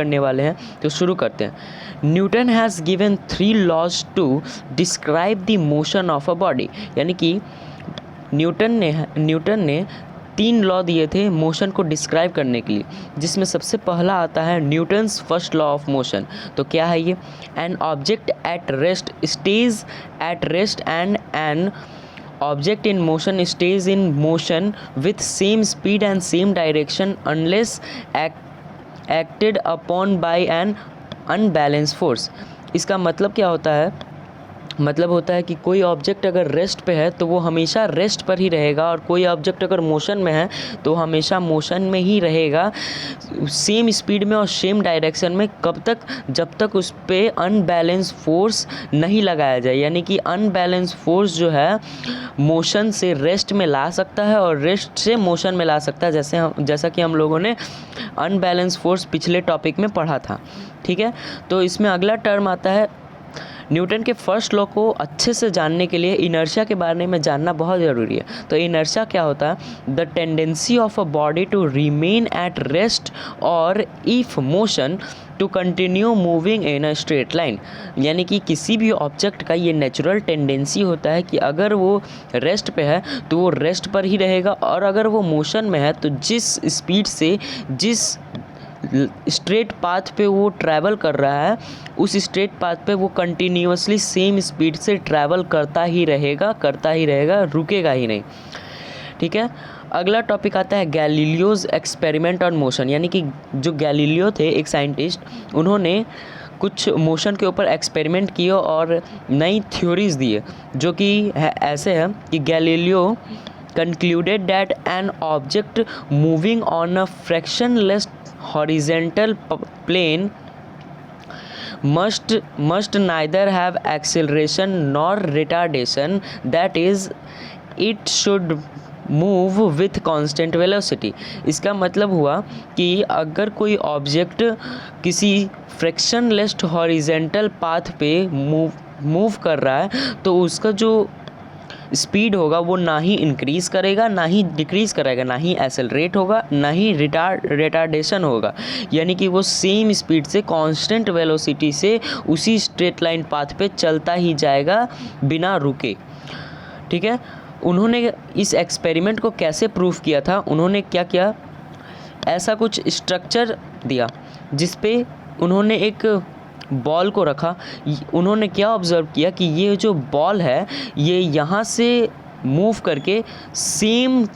करने वाले हैं, तो शुरू करते हैं। Newton has given 3 laws to describe the motion of a body, यानी कि न्यूटन ने 3 लॉ दिए थे मोशन को डिस्क्राइब करने के लिए, जिसमें सबसे पहला आता है Newton's first law of motion. तो क्या है ये? An object at rest stays at rest and an object in motion stays in motion with same speed and same direction unless acted upon by an unbalanced force। इसका मतलब क्या होता है? मतलब होता है कि कोई ऑब्जेक्ट अगर रेस्ट पे है तो वो हमेशा रेस्ट पर ही रहेगा, और कोई ऑब्जेक्ट अगर मोशन में है तो हमेशा मोशन में ही रहेगा, सेम स्पीड में और सेम डायरेक्शन में। कब तक? जब तक उस पर अनबैलेंस फोर्स नहीं लगाया जाए, यानी कि अनबैलेंस फोर्स जो है मोशन से रेस्ट में ला सकता है और रेस्ट से मोशन में ला सकता है, जैसा कि हम लोगों ने अनबैलेंस फोर्स पिछले टॉपिक में पढ़ा था। ठीक है, तो इसमें अगला टर्म आता है न्यूटन के फर्स्ट लॉ को अच्छे से जानने के लिए इनर्शिया के बारे में जानना बहुत ज़रूरी है। तो इनर्शिया क्या होता है? The tendency of a body to remain at rest और if motion to continue moving in a straight line, यानी कि किसी भी ऑब्जेक्ट का ये नेचुरल टेंडेंसी होता है कि अगर वो रेस्ट पे है तो वो रेस्ट पर ही रहेगा, और अगर वो मोशन में है तो जिस स्पीड से जिस स्ट्रेट पाथ पे वो ट्रैवल कर रहा है, उस स्ट्रेट पाथ पे वो कंटिन्यूअसली सेम स्पीड से ट्रैवल करता ही रहेगा, रुकेगा ही नहीं। ठीक है, अगला टॉपिक आता है गैलीलियोज एक्सपेरिमेंट ऑन मोशन, यानी कि जो गैलीलियो थे एक साइंटिस्ट, उन्होंने कुछ मोशन के ऊपर एक्सपेरिमेंट किए और नई थ्योरीज दिए, जो कि ऐसे है कि Galileo concluded that an object moving on a fractionless horizontal plane must neither have acceleration nor retardation, that is it should move with constant velocity. इसका मतलब हुआ कि अगर कोई ऑब्जेक्ट किसी फ्रैक्शनलेस हॉरिजेंटल पाथ पे मूव कर रहा है तो उसका जो स्पीड होगा वो ना ही इंक्रीज करेगा ना ही डिक्रीज़ करेगा, ना ही एक्सेलरेट होगा ना ही रिटार्डेशन होगा, यानी कि वो सेम स्पीड से कांस्टेंट वेलोसिटी से उसी स्ट्रेट लाइन पाथ पे चलता ही जाएगा बिना रुके। ठीक है, उन्होंने इस एक्सपेरिमेंट को कैसे प्रूव किया था? उन्होंने क्या किया, ऐसा कुछ स्ट्रक्चर दिया जिस पे उन्होंने एक बॉल को रखा। उन्होंने क्या ऑब्ज़र्व किया कि ये जो बॉल है ये यहाँ से मूव करके सेम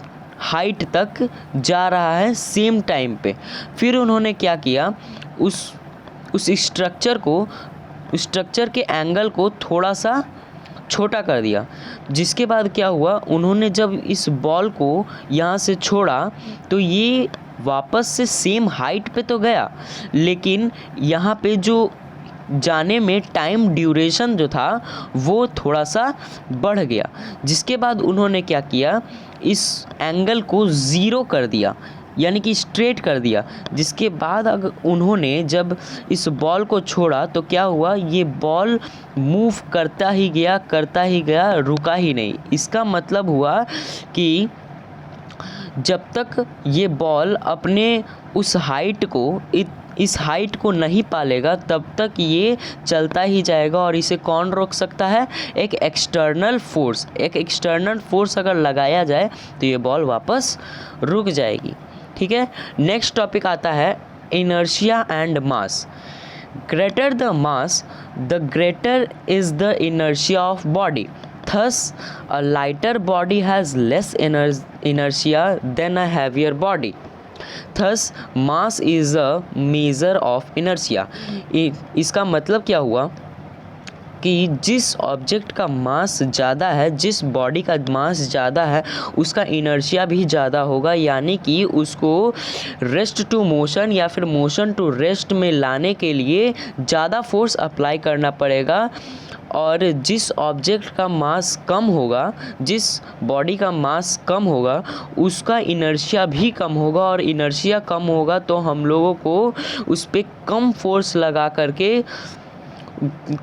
हाइट तक जा रहा है सेम टाइम पे। फिर उन्होंने क्या किया, उस स्ट्रक्चर के एंगल को थोड़ा सा छोटा कर दिया, जिसके बाद क्या हुआ, उन्होंने जब इस बॉल को यहाँ से छोड़ा तो ये वापस से सेम हाइट पे तो गया, लेकिन यहाँ पे जो जाने में टाइम ड्यूरेशन जो था वो थोड़ा सा बढ़ गया। जिसके बाद उन्होंने क्या किया, इस एंगल को ज़ीरो कर दिया, यानी कि स्ट्रेट कर दिया। जिसके बाद अगर उन्होंने जब इस बॉल को छोड़ा तो क्या हुआ, ये बॉल मूव करता ही गया, रुका ही नहीं। इसका मतलब हुआ कि जब तक ये बॉल अपने उस हाइट को इस हाइट को नहीं पालेगा तब तक ये चलता ही जाएगा। और इसे कौन रोक सकता है? एक एक्सटर्नल फोर्स अगर लगाया जाए तो ये बॉल वापस रुक जाएगी। ठीक है, नेक्स्ट टॉपिक आता है inertia and mass. Greater the mass the greater is the inertia of body, thus a lighter body has less inertia than a heavier body, thus mass is a measure of inertia। इसका मतलब क्या हुआ कि जिस object का मास ज़्यादा है, जिस बॉडी का मास ज़्यादा है, उसका इनर्शिया भी ज़्यादा होगा, यानी कि उसको रेस्ट टू मोशन या फिर मोशन टू रेस्ट में लाने के लिए ज़्यादा फोर्स अप्लाई करना पड़ेगा। और जिस ऑब्जेक्ट का मास कम होगा, जिस बॉडी का मास कम होगा, उसका इनर्शिया भी कम होगा, और इनर्शिया कम होगा तो हम लोगों को उस पर कम फोर्स लगा करके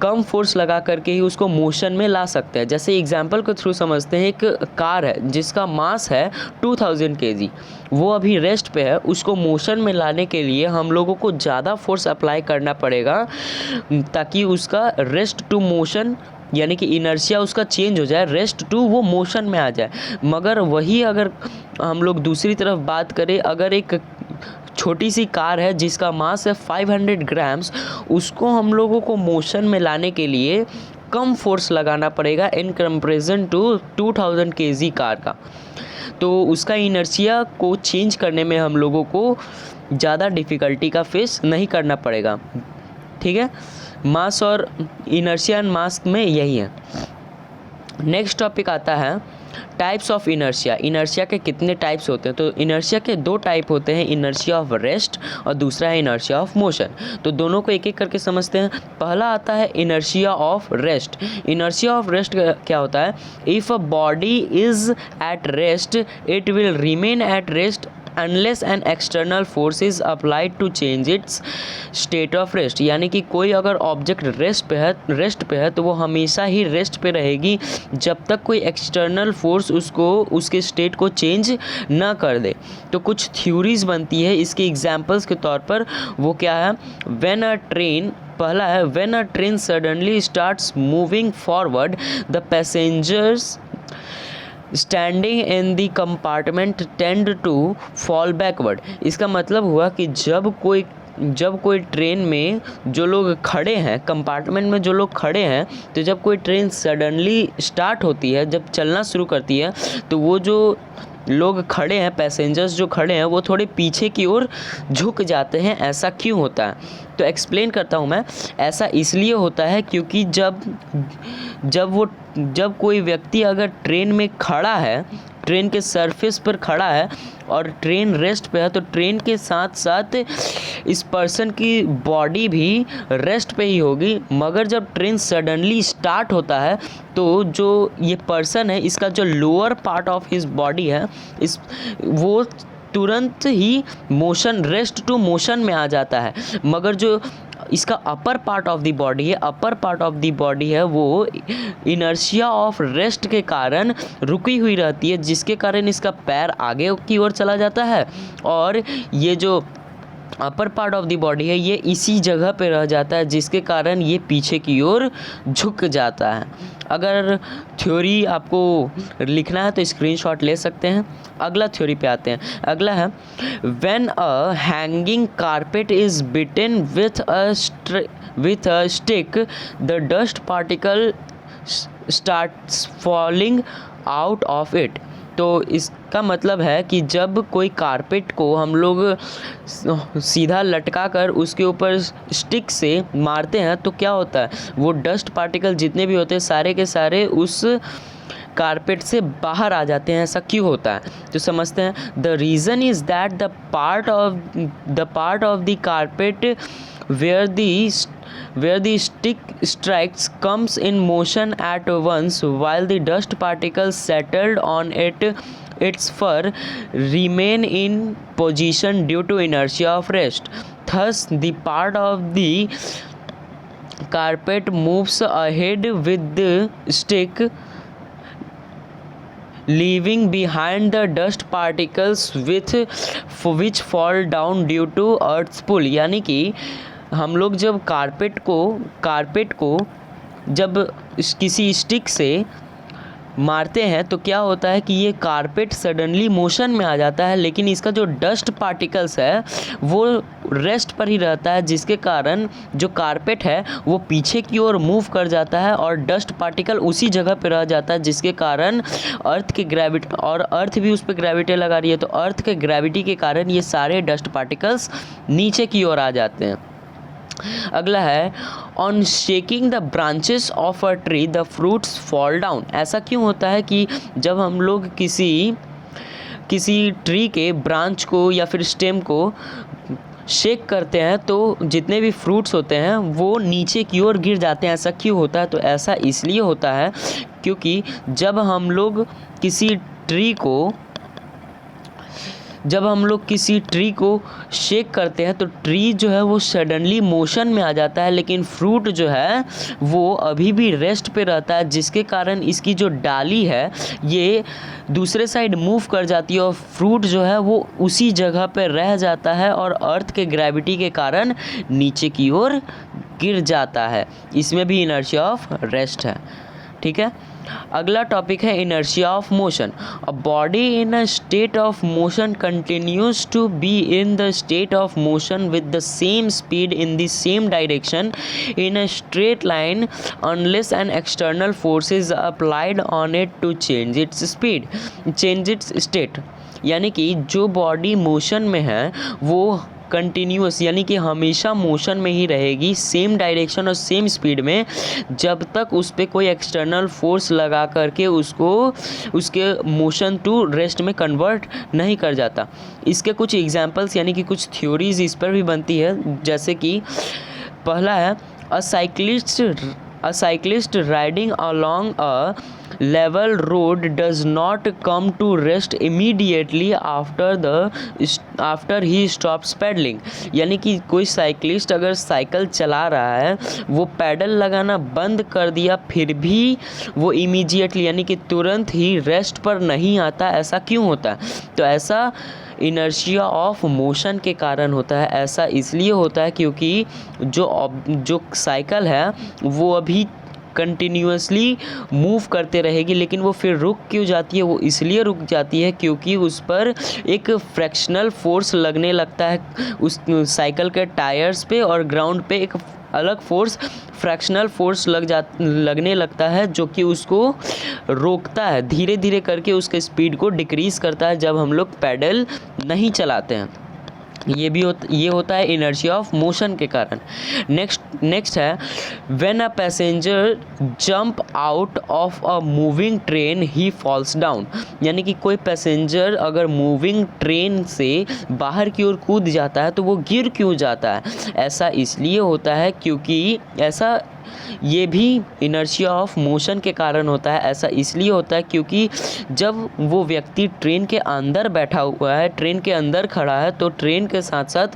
कम फोर्स लगा करके ही उसको मोशन में ला सकते हैं। जैसे एग्जांपल के थ्रू समझते हैं, एक कार है जिसका मास है 2000 kg, वो अभी रेस्ट पे है, उसको मोशन में लाने के लिए हम लोगों को ज़्यादा फोर्स अप्लाई करना पड़ेगा ताकि उसका रेस्ट टू मोशन यानी कि इनर्शिया उसका चेंज हो जाए, रेस्ट टू वो मोशन में आ जाए। मगर वही अगर हम लोग दूसरी तरफ बात करें, अगर एक छोटी सी कार है जिसका मास है 500 ग्राम्स, उसको हम लोगों को मोशन में लाने के लिए कम फोर्स लगाना पड़ेगा in comparison to 2000 kg car का। तो उसका इनर्शिया को चेंज करने में हम लोगों को ज़्यादा डिफ़िकल्टी का फेस नहीं करना पड़ेगा। ठीक है, मास और इनर्शिया एंड मास में यही है। नेक्स्ट टॉपिक आता है टाइप्स ऑफ इनर्शिया। इनर्शिया के कितने टाइप्स होते हैं? तो इनर्शिया के दो टाइप होते हैं, इनर्शिया ऑफ रेस्ट और दूसरा है इनर्शिया ऑफ मोशन। तो दोनों को एक एक करके समझते हैं। पहला आता है inertia of rest. Inertia of rest क्या होता है? If a body is at rest it will remain at rest unless an external force is applied to change its state of rest. यानी कि कोई अगर ऑब्जेक्ट रेस्ट पे है तो वो हमेशा ही रेस्ट पे रहेगी जब तक कोई एक्सटर्नल फोर्स उसको उसके स्टेट को चेंज ना कर दे। तो कुछ थ्योरीज बनती है इसके एग्जांपल्स के तौर पर। वो क्या है? व्हेन अ ट्रेन, पहला है when a train suddenly starts moving forward the passengers standing in the compartment tend to fall backward. इसका मतलब हुआ कि जब कोई ट्रेन में जो लोग खड़े हैं, कंपार्टमेंट में जो लोग खड़े हैं, तो जब कोई ट्रेन सडनली स्टार्ट होती है, जब चलना शुरू करती है, तो वो जो लोग खड़े हैं, पैसेंजर्स जो खड़े हैं, वो थोड़े पीछे की ओर झुक जाते हैं। ऐसा क्यों होता है? तो एक्सप्लेन करता हूँ मैं। ऐसा इसलिए होता है क्योंकि जब कोई व्यक्ति अगर ट्रेन में खड़ा है, ट्रेन के सरफेस पर खड़ा है और ट्रेन रेस्ट पे है, तो ट्रेन के साथ साथ इस पर्सन की बॉडी भी रेस्ट पे ही होगी। मगर जब ट्रेन सडनली स्टार्ट होता है तो जो ये पर्सन है, इसका जो lower part of his body है, वो तुरंत ही मोशन, रेस्ट टू मोशन में आ जाता है। मगर जो इसका upper part of the body है वो इनर्शिया ऑफ रेस्ट के कारण रुकी हुई रहती है, जिसके कारण इसका पैर आगे की ओर चला जाता है और ये जो upper part of the body है ये इसी जगह पे रह जाता है, जिसके कारण ये पीछे की ओर झुक जाता है। अगर थ्योरी आपको लिखना है तो स्क्रीनशॉट ले सकते हैं। अगला थ्योरी पे आते हैं। अगला है when a hanging carpet is beaten with a stick the dust particle starts falling out of it. तो इसका मतलब है कि जब कोई कारपेट को हम लोग सीधा लटका कर उसके ऊपर स्टिक से मारते हैं तो क्या होता है? वो डस्ट पार्टिकल जितने भी होते हैं सारे के सारे उस कारपेट से बाहर आ जाते हैं। ऐसा क्यों होता है? तो समझते हैं। The reason is that the part of the carpet where the stick strikes comes in motion at once while the dust particles settled on its fur remain in position due to inertia of rest. Thus the part of the carpet moves ahead with the stick leaving behind the dust particles which fall down due to earth's pull। यानी कि हम लोग जब carpet को जब किसी stick से मारते हैं तो क्या होता है कि ये कारपेट सडनली मोशन में आ जाता है, लेकिन इसका जो डस्ट पार्टिकल्स है वो रेस्ट पर ही रहता है, जिसके कारण जो कारपेट है वो पीछे की ओर मूव कर जाता है और डस्ट पार्टिकल उसी जगह पर रह जाता है, जिसके कारण अर्थ की ग्रेविटी, और अर्थ भी उस पर ग्रेविटी लगा रही है, तो अर्थ के ग्रेविटी के कारण ये सारे डस्ट पार्टिकल्स नीचे की ओर आ जाते हैं। अगला है on shaking the branches of a tree the fruits fall down. ऐसा क्यों होता है कि जब हम लोग किसी ट्री के ब्रांच को या फिर स्टेम को शेक करते हैं तो जितने भी फ्रूट्स होते हैं वो नीचे की ओर गिर जाते हैं। ऐसा क्यों होता है? तो ऐसा इसलिए होता है क्योंकि जब हम लोग किसी ट्री को जब हम लोग किसी ट्री को शेक करते हैं तो ट्री जो है वो सडनली मोशन में आ जाता है, लेकिन फ्रूट जो है वो अभी भी रेस्ट पे रहता है, जिसके कारण इसकी जो डाली है ये दूसरे साइड मूव कर जाती है और फ्रूट जो है वो उसी जगह पे रह जाता है और अर्थ के ग्रेविटी के कारण नीचे की ओर गिर जाता है। इसमें भी इनर्शिया ऑफ रेस्ट है। ठीक है, अगला टॉपिक है inertia of motion. A body in a state of motion continues to be in the state of motion with the same speed in the same direction in a straight line unless an external force is applied on it to change its speed, change its state. यानी कि जो body motion में है वो continuous यानी कि हमेशा motion में ही रहेगी, सेम डायरेक्शन और सेम स्पीड में, जब तक उस पर कोई एक्सटर्नल फोर्स लगा करके उसको उसके मोशन टू रेस्ट में कन्वर्ट नहीं कर जाता। इसके कुछ एग्जांपल्स यानी कि कुछ थ्योरीज इस पर भी बनती है, जैसे कि पहला है A cyclist riding along a level road does not come to rest immediately after he stops pedaling। यानी कि कोई साइकिलिस्ट अगर साइकिल चला रहा है, वो पैडल लगाना बंद कर दिया, फिर भी वो इमीडिएटली यानी कि तुरंत ही रेस्ट पर नहीं आता। ऐसा क्यों होता है? तो ऐसा इनर्शिया ऑफ मोशन के कारण होता है। ऐसा इसलिए होता है क्योंकि जो साइकिल है वो अभी कंटिन्यूसली मूव करते रहेगी, लेकिन वो फिर रुक क्यों जाती है? वो इसलिए रुक जाती है क्योंकि उस पर एक फ्रैक्शनल फोर्स लगने लगता है उस साइकिल के टायर्स पे, और ग्राउंड पे एक अलग फोर्स फ्रैक्शनल फोर्स लगने लगता है जो कि उसको रोकता है, धीरे धीरे करके उसके स्पीड को डिक्रीज़ करता है जब हम लोग पैडल नहीं चलाते हैं। ये होता है इनर्शिया ऑफ मोशन के कारण। नेक्स्ट है when a passenger jump out of a moving train he falls down. यानी कि कोई पैसेंजर अगर मूविंग ट्रेन से बाहर की ओर कूद जाता है तो वो गिर क्यों जाता है? ऐसा इसलिए होता है क्योंकि ये भी इनर्शिया ऑफ मोशन के कारण होता है। ऐसा इसलिए होता है क्योंकि जब वो व्यक्ति ट्रेन के अंदर बैठा हुआ है, ट्रेन के अंदर खड़ा है, तो ट्रेन के साथ साथ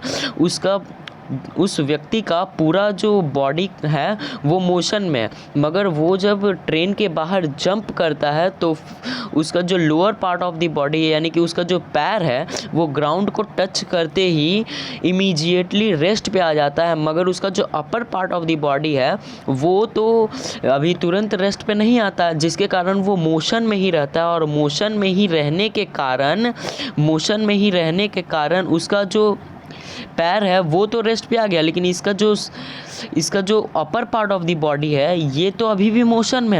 उस व्यक्ति का पूरा जो बॉडी है वो मोशन में है, मगर वो जब ट्रेन के बाहर जंप करता है तो उसका जो lower part of the body है यानी कि उसका जो पैर है वो ग्राउंड को टच करते ही इमीडिएटली रेस्ट पे आ जाता है, मगर उसका जो upper part of the body है वो तो अभी तुरंत रेस्ट पे नहीं आता, जिसके कारण वो मोशन में ही रहता है। और मोशन में ही रहने के कारण उसका जो पैर है वो तो रेस्ट पे आ गया, लेकिन इसका जो upper part of the body है ये तो अभी भी मोशन में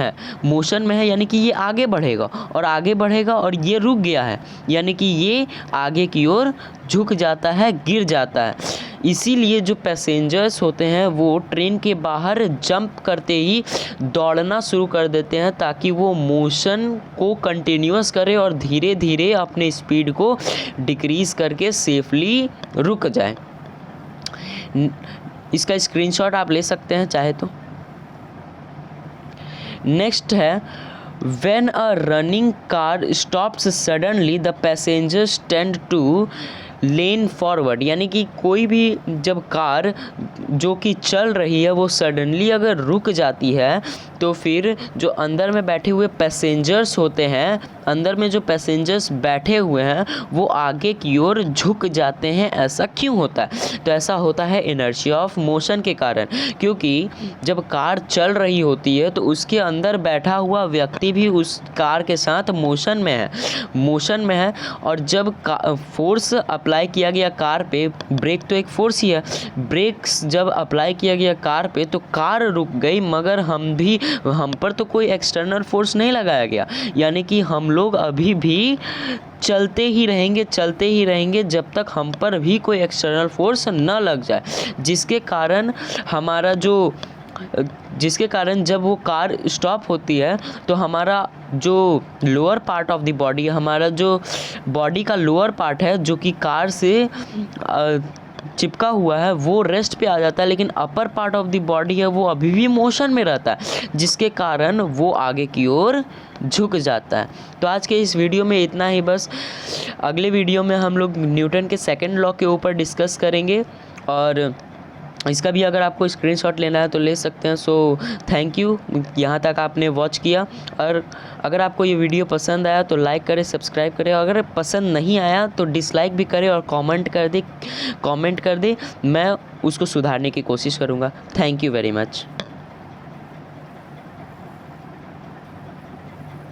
है यानी कि ये आगे बढ़ेगा और ये रुक गया है, यानी कि ये आगे की ओर झुक जाता है, गिर जाता है। इसीलिए जो पैसेंजर्स होते हैं वो ट्रेन के बाहर जंप करते ही दौड़ना शुरू कर देते हैं ताकि वो मोशन को कंटिन्यूअस करे और धीरे धीरे अपने स्पीड को डिक्रीज़ करके सेफली रुक जाए। इसका स्क्रीनशॉट आप ले सकते हैं चाहे तो। नेक्स्ट है When a running car stops suddenly, the passengers tend to lane forward. यानी कि कोई भी जब कार जो कि चल रही है वो सडनली अगर रुक जाती है तो फिर जो अंदर में बैठे हुए पैसेंजर्स होते हैं, अंदर में जो पैसेंजर्स बैठे हुए हैं वो आगे की ओर झुक जाते हैं। ऐसा क्यों होता है? तो ऐसा होता है इनर्शिया ऑफ मोशन के कारण, क्योंकि जब कार चल रही होती है तो उसके अंदर बैठा हुआ व्यक्ति भी उस कार के साथ मोशन में है और जब फोर्स अप्लाई किया गया कार पे, ब्रेक तो एक फोर्स ही है, ब्रेक्स जब अप्लाई किया गया कार पे तो कार रुक गई, मगर हम पर तो कोई एक्सटर्नल फोर्स नहीं लगाया गया, यानी कि हम लोग अभी भी चलते ही रहेंगे जब तक हम पर भी कोई एक्सटर्नल फोर्स न लग जाए, जिसके कारण जब वो कार स्टॉप होती है तो हमारा जो lower part of the body, हमारा जो बॉडी का लोअर पार्ट है जो कि कार से चिपका हुआ है वो रेस्ट पे आ जाता है, लेकिन upper part of the body है वो अभी भी मोशन में रहता है, जिसके कारण वो आगे की ओर झुक जाता है। तो आज के इस वीडियो में इतना ही बस। अगले वीडियो में हम लोग न्यूटन के सेकंड लॉ के ऊपर डिस्कस करेंगे, और इसका भी अगर आपको स्क्रीनशॉट लेना है तो ले सकते हैं। सो थैंक यू, यहाँ तक आपने वॉच किया। और अगर आपको ये वीडियो पसंद आया तो लाइक करें, सब्सक्राइब करें। अगर पसंद नहीं आया तो डिसलाइक भी करें और कमेंट कर दे, मैं उसको सुधारने की कोशिश करूँगा। Thank you very much.